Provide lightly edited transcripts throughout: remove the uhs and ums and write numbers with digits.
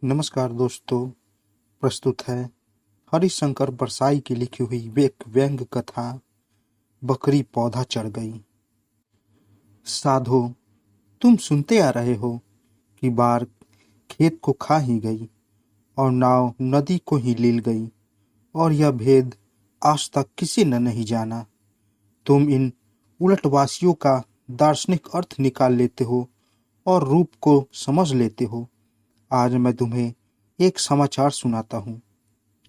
नमस्कार दोस्तों। प्रस्तुत है हरिशंकर बरसाई की लिखी हुई एक व्यंग्य कथा बकरी पौधा चढ़ गई। साधो, तुम सुनते आ रहे हो कि बार खेत को खा ही गई और नाव नदी को ही लील गई, और यह भेद आज तक किसी ने नहीं जाना। तुम इन उलटवासियों का दार्शनिक अर्थ निकाल लेते हो और रूप को समझ लेते हो। आज मैं तुम्हें एक समाचार सुनाता हूँ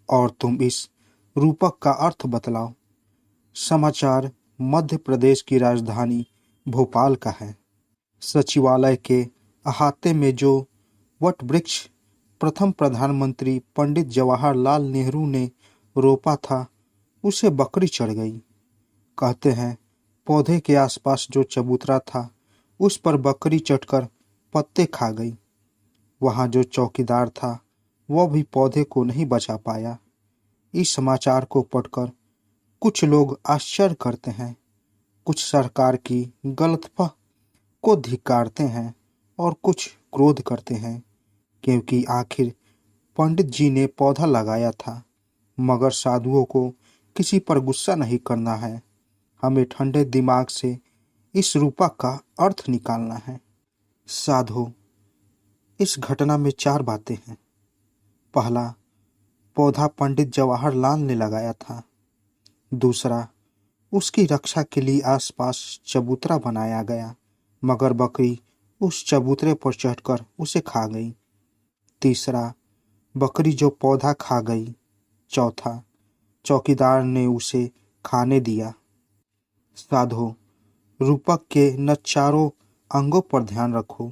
और तुम इस रूपक का अर्थ बतलाओ। समाचार मध्य प्रदेश की राजधानी भोपाल का है। सचिवालय के अहाते में जो वट वृक्ष प्रथम प्रधानमंत्री पंडित जवाहरलाल नेहरू ने रोपा था, उसे बकरी चढ़ गई। कहते हैं पौधे के आसपास जो चबूतरा था, उस पर बकरी चढ़कर पत्ते खा गई। वहां जो चौकीदार था, वह भी पौधे को नहीं बचा पाया। इस समाचार को पढ़कर कुछ लोग आश्चर्य करते हैं, कुछ सरकार की गलतफहमी को धिक्कारते हैं और कुछ क्रोध करते हैं, क्योंकि आखिर पंडित जी ने पौधा लगाया था। मगर साधुओं को किसी पर गुस्सा नहीं करना है। हमें ठंडे दिमाग से इस रूपक का अर्थ निकालना है। साधु, इस घटना में 4 बातें हैं। पहला, पौधा पंडित जवाहरलाल ने लगाया था। दूसरा, उसकी रक्षा के लिए आसपास चबूतरा बनाया गया, मगर बकरी उस चबूतरे पर चढ़कर उसे खा गई। तीसरा, बकरी जो पौधा खा गई। चौथा, चौकीदार ने उसे खाने दिया। साधो, रूपक के न चारों अंगों पर ध्यान रखो।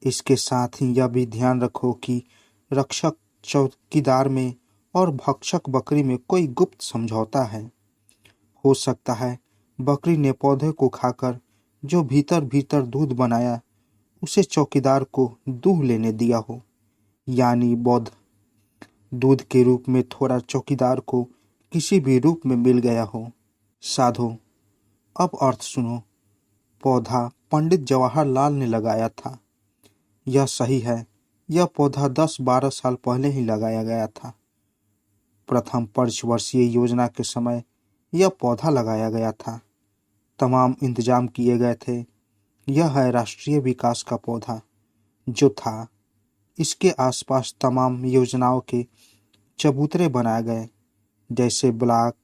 इसके साथ ही यह भी ध्यान रखो कि रक्षक चौकीदार में और भक्षक बकरी में कोई गुप्त समझौता है। हो सकता है बकरी ने पौधे को खाकर जो भीतर भीतर दूध बनाया, उसे चौकीदार को दूह लेने दिया हो, यानी बौद्ध दूध के रूप में थोड़ा चौकीदार को किसी भी रूप में मिल गया हो। साधो, अब अर्थ सुनो। पौधा पंडित जवाहरलाल ने लगाया था, यह सही है। यह पौधा 10-12 साल पहले ही लगाया गया था। प्रथम पंचवर्षीय योजना के समय यह पौधा लगाया गया था। तमाम इंतजाम किए गए थे। यह है राष्ट्रीय विकास का पौधा जो था। इसके आसपास तमाम योजनाओं के चबूतरे बनाए गए, जैसे ब्लॉक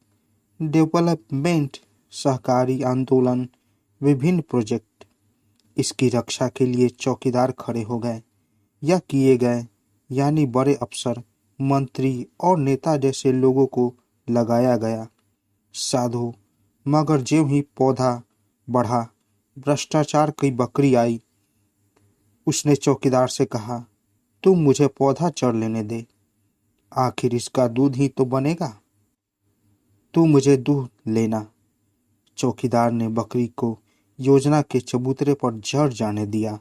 डेवलपमेंट, सहकारी आंदोलन, विभिन्न प्रोजेक्ट। इसकी रक्षा के लिए चौकीदार खड़े हो गए या किए गए, यानी बड़े अफसर, मंत्री और नेता जैसे लोगों को लगाया गया। साधु, मगर ज्यों ही पौधा बढ़ा, भ्रष्टाचार की बकरी आई। उसने चौकीदार से कहा, तुम मुझे पौधा चढ़ लेने दे, आखिर इसका दूध ही तो बनेगा। तू मुझे दूध लेना। चौकीदार ने बकरी को योजना के चबूतरे पर चढ़ जाने दिया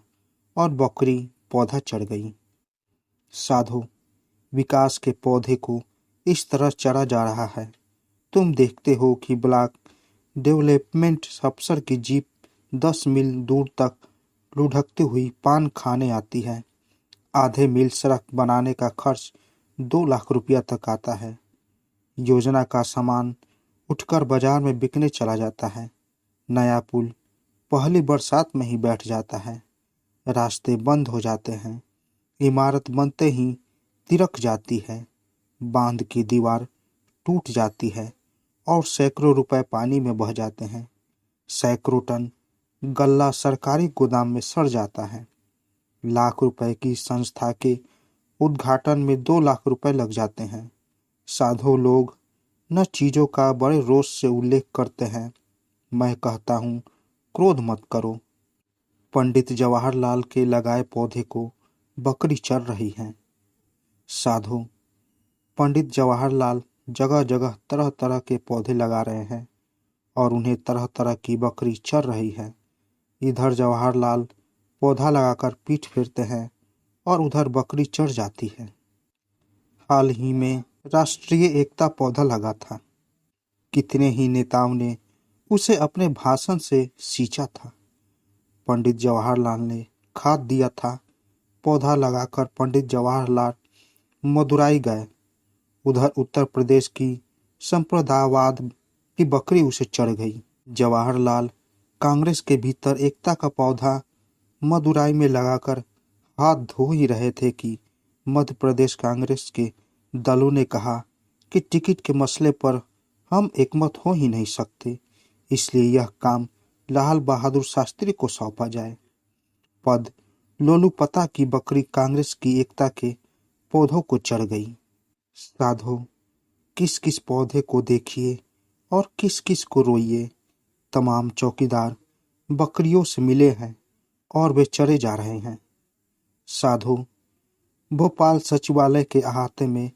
और बकरी पौधा चढ़ गई। साधु, विकास के पौधे को इस तरह चढ़ा जा रहा है। तुम देखते हो कि ब्लॉक डेवलपमेंट अफसर की जीप 10 मील दूर तक लुढ़कती हुई पान खाने आती है। आधे मील सड़क बनाने का खर्च 2 लाख रुपया तक आता है। योजना का सामान उठकर बाजार में बिकने चला जाता है। नया पुल पहली बरसात में ही बैठ जाता है। रास्ते बंद हो जाते हैं। इमारत बनते ही तिरक जाती है। बांध की दीवार टूट जाती है और सैकड़ों रुपए पानी में बह जाते हैं। सैकड़ों टन गल्ला सरकारी गोदाम में सड़ जाता है। लाख रुपए की संस्था के उद्घाटन में 2 लाख रुपए लग जाते हैं। साधु लोग न चीजों का बड़े रोष से उल्लेख करते हैं। मैं कहता हूँ, क्रोध मत करो। पंडित जवाहरलाल के लगाए पौधे को बकरी चढ़ रही है। साधु, पंडित जवाहरलाल जगह जगह तरह तरह के पौधे लगा रहे हैं और उन्हें तरह तरह की बकरी चढ़ रही है। इधर जवाहरलाल पौधा लगाकर पीठ फेरते हैं और उधर बकरी चढ़ जाती है। हाल ही में राष्ट्रीय एकता पौधा लगा था। कितने ही नेताओं ने उसे अपने भाषण से सींचा था। पंडित जवाहरलाल ने खाद दिया था, पौधा लगाकर पंडित जवाहरलाल मदुराई गए। उधर उत्तर प्रदेश की संप्रदायवाद की बकरी उसे चढ़ गई। जवाहरलाल कांग्रेस के भीतर एकता का पौधा मदुराई में लगाकर हाथ धो ही रहे थे कि मध्य प्रदेश कांग्रेस के दलों ने कहा कि टिकट के मसले पर हम एकमत हो ही नहीं सकते, इसलिए यह काम लाल बहादुर शास्त्री को सौंपा जाए। पद लोलुपता की बकरी कांग्रेस की एकता के पौधों को चढ़ गई। साधो, किस किस पौधे को देखिए और किस किस को रोइए। तमाम चौकीदार बकरियों से मिले हैं और वे चरे जा रहे हैं। साधु, भोपाल सचिवालय के अहाते में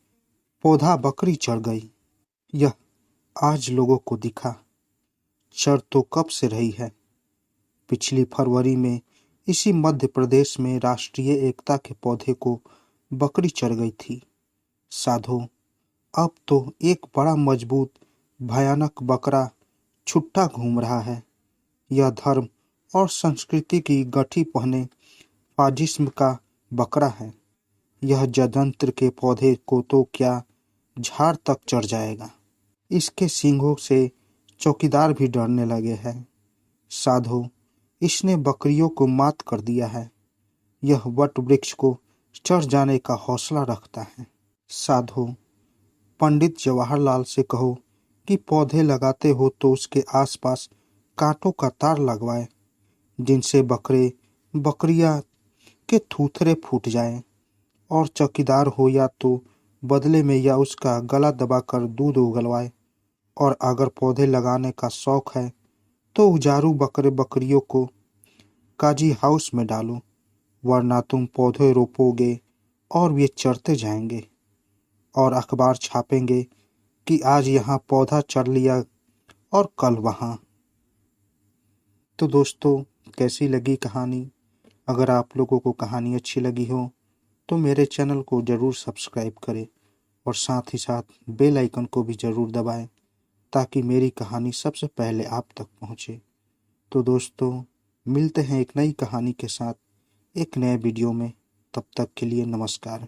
पौधा बकरी चढ़ गई। यह आज लोगों को दिखा, चढ़ तो कब से रही है। पिछली फरवरी में इसी मध्य प्रदेश में राष्ट्रीय एकता के पौधे को बकरी चढ़ गई थी। साधु, अब तो एक बड़ा मजबूत भयानक बकरा छुट्टा घूम रहा है। यह धर्म और संस्कृति की गठी पहने फाजिस्म का बकरा है। यह जदंत्र के पौधे को तो क्या झाड़ तक चढ़ जाएगा। इसके सींगों से चौकीदार भी डरने लगे हैं। साधु, इसने बकरियों को मात कर दिया है। यह वट वृक्ष को चढ़ जाने का हौसला रखता है। साधु, पंडित जवाहरलाल से कहो कि पौधे लगाते हो तो उसके आसपास कांटों का तार लगवाए, जिनसे बकरियां के थूथरे फूट जाएं, और चौकीदार हो या तो बदले में या उसका गला दबाकर दूध उगलवाए। और अगर पौधे लगाने का शौक है तो उजारू बकरियों को काजी हाउस में डालो, वरना तुम पौधे रोपोगे और वे चढ़ते जाएंगे और अखबार छापेंगे कि आज यहाँ पौधा चढ़ लिया और कल वहाँ। तो दोस्तों, कैसी लगी कहानी? अगर आप लोगों को कहानी अच्छी लगी हो तो मेरे चैनल को ज़रूर सब्सक्राइब करें और साथ ही साथ बेल आइकन को भी ज़रूर दबाएं, ताकि मेरी कहानी सबसे पहले आप तक पहुंचे। तो दोस्तों, मिलते हैं एक नई कहानी के साथ एक नए वीडियो में। तब तक के लिए नमस्कार।